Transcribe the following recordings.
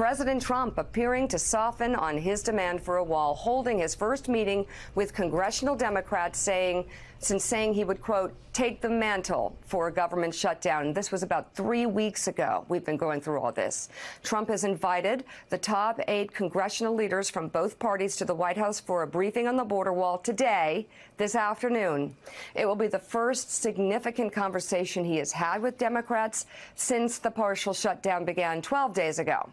President Trump appearing to soften on his demand for a wall, holding his first meeting with congressional Democrats, since saying he would, quote, take the mantle for a government shutdown. This was about 3 weeks ago. We've been going through all this. Trump has invited the top 8 congressional leaders from both parties to the White House for a briefing on the border wall today, this afternoon. It will be the first significant conversation he has had with Democrats since the partial shutdown began 12 days ago.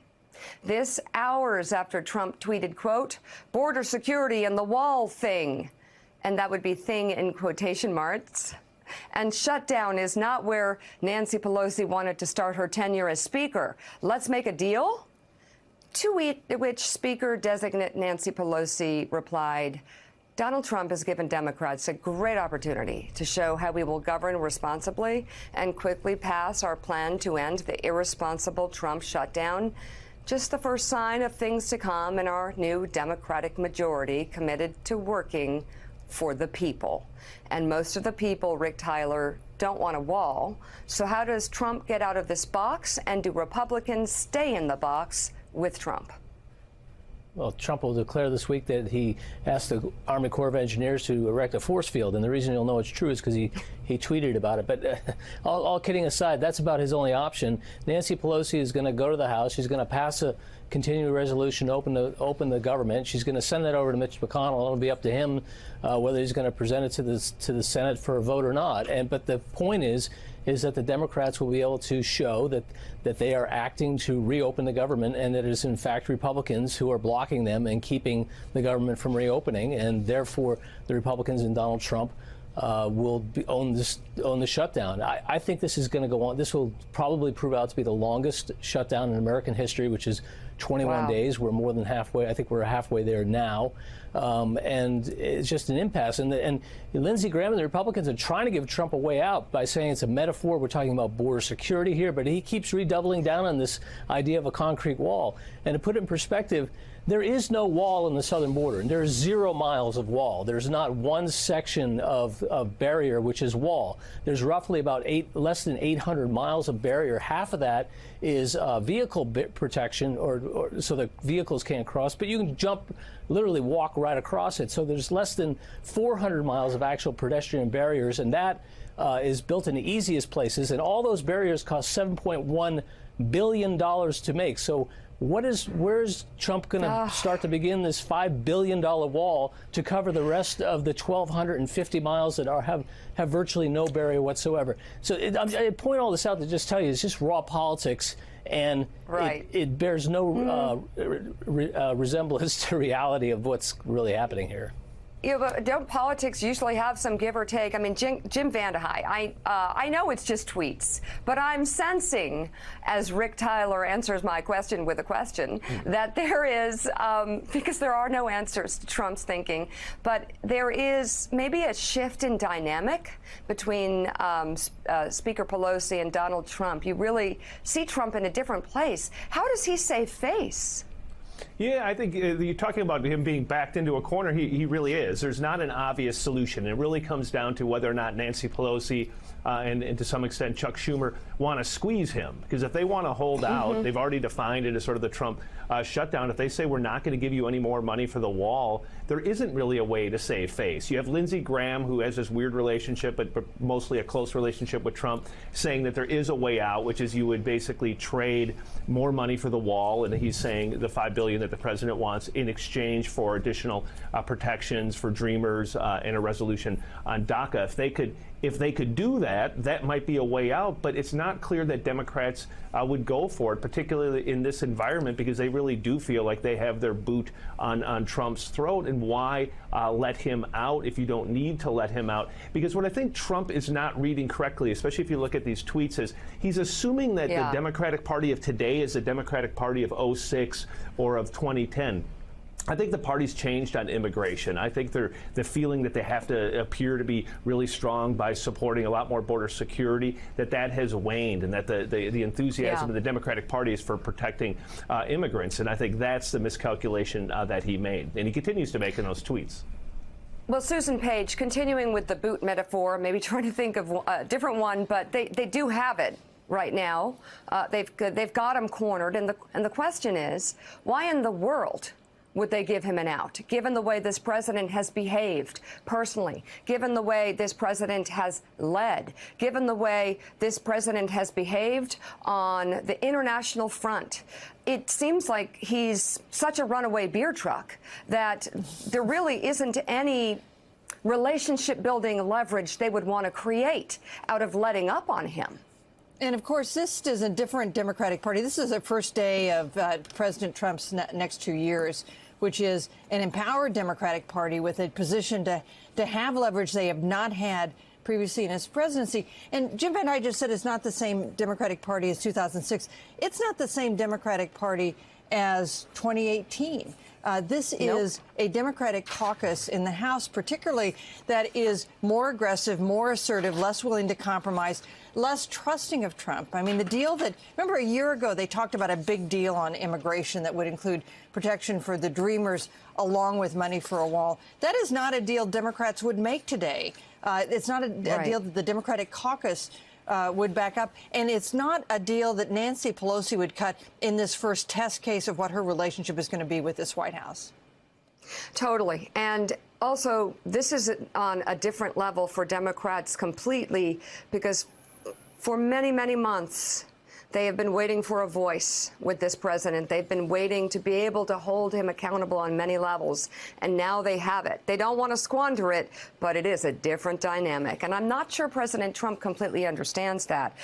This hours after Trump tweeted, quote, border security and the wall thing. And that would be thing in quotation marks. And shutdown is not where Nancy Pelosi wanted to start her tenure as Speaker. Let's make a deal? To which Speaker-designate Nancy Pelosi replied, Donald Trump has given Democrats a great opportunity to show how we will govern responsibly and quickly pass our plan to end the irresponsible Trump shutdown. Just the first sign of things to come in our new Democratic majority committed to working for the people. And most of the people, Rick Tyler, don't want a wall. So how does Trump get out of this box, and do Republicans stay in the box with Trump? Well, Trump will declare this week that he asked the Army Corps of Engineers to erect a force field. And the reason you'll know it's true is because he tweeted about it. But all kidding aside, that's about his only option. Nancy Pelosi is going to go to the House. She's going to pass a continuing resolution to open the government. She's going to send that over to Mitch McConnell. It'll be up to him whether he's going to present it to the Senate for a vote or not. But the point is that the Democrats will be able to show that they are acting to reopen the government, and that it is in fact Republicans who are blocking them and keeping the government from reopening, and therefore the Republicans and Donald Trump will own the shutdown. I think this is going to go on. This will probably prove out to be the longest shutdown in American history, which is 21 days. We're more than halfway. I think we're halfway there now. And it's just an impasse. And Lindsey Graham and the Republicans are trying to give Trump a way out by saying it's a metaphor. We're talking about border security here, but he keeps redoubling down on this idea of a concrete wall. And to put it in perspective, there is no wall in the southern border, and there's 0 miles of wall. There's not one section of barrier which is wall. There's roughly about less than 800 miles of barrier. Half of that is vehicle protection, or so the vehicles can't cross, but you can literally walk right across it. So there's less than 400 miles of actual pedestrian barriers, and that is built in the easiest places. And all those barriers cost $7.1 billion to make. So where's Trump going to start to begin this $5 billion wall to cover the rest of the 1,250 miles that have virtually no barrier whatsoever? So I point all this out to just tell you it's just raw politics, and it bears no resemblance to reality of what's really happening here. Yeah, but don't politics usually have some give or take? I mean, Jim Vandehei, I know it's just tweets, but I'm sensing, as Rick Tyler answers my question with a question, that there is, because there are no answers to Trump's thinking, but there is maybe a shift in dynamic between Speaker Pelosi and Donald Trump. You really see Trump in a different place. How does he save face? Yeah, I think you're talking about him being backed into a corner. He really is. There's not an obvious solution. It really comes down to whether or not Nancy Pelosi and to some extent Chuck Schumer want to squeeze him. Because if they want to hold out, they've already defined it as sort of the Trump shutdown. If they say we're not going to give you any more money for the wall, there isn't really a way to save face. You have Lindsey Graham, who has this weird relationship, but mostly a close relationship with Trump, saying that there is a way out, which is you would basically trade more money for the wall. And he's saying the $5 billion that the president wants in exchange for additional protections for Dreamers and a resolution on DACA. If they could do that, that might be a way out, but it's not clear that Democrats would go for it, particularly in this environment, because they really do feel like they have their boot on Trump's throat. And why let him out if you don't need to let him out? Because what I think Trump is not reading correctly, especially if you look at these tweets, is he's assuming that the Democratic Party of today is the Democratic Party of '06 or of 2010. I think the party's changed on immigration. I think the feeling that they have to appear to be really strong by supporting a lot more border security, that has waned, and that the enthusiasm of the Democratic Party is for protecting immigrants. And I think that's the miscalculation that he made, and he continues to make in those tweets. Well, Susan Page, continuing with the boot metaphor, maybe trying to think of a different one, but they do have it. right now. They've got him cornered, and the question is, why in the world would they give him an out, given the way this president has behaved personally, given the way this president has led, given the way this president has behaved on the international front? It seems like he's such a runaway beer truck that there really isn't any relationship-building leverage they would want to create out of letting up on him. And of course, this is a different Democratic Party. This is the first day of President Trump's next 2 years, which is an empowered Democratic Party with a position to have leverage they have not had previously in his presidency. And Jim Van Dyke just said it's not the same Democratic Party as 2006. It's not the same Democratic Party as 2018. This is a Democratic caucus in the House, particularly, that is more aggressive, more assertive, less willing to compromise, less trusting of Trump. I mean, the deal that, remember a year ago, they talked about a big deal on immigration that would include protection for the Dreamers along with money for a wall. That is not a deal Democrats would make today. It's not a deal that the Democratic caucus would back up. And it's not a deal that Nancy Pelosi would cut in this first test case of what her relationship is going to be with this White House. Totally. And also, this is on a different level for Democrats completely, because for many, many months, they have been waiting for a voice with this president. They've been waiting to be able to hold him accountable on many levels. And now they have it. They don't want to squander it, but it is a different dynamic. And I'm not sure President Trump completely understands that.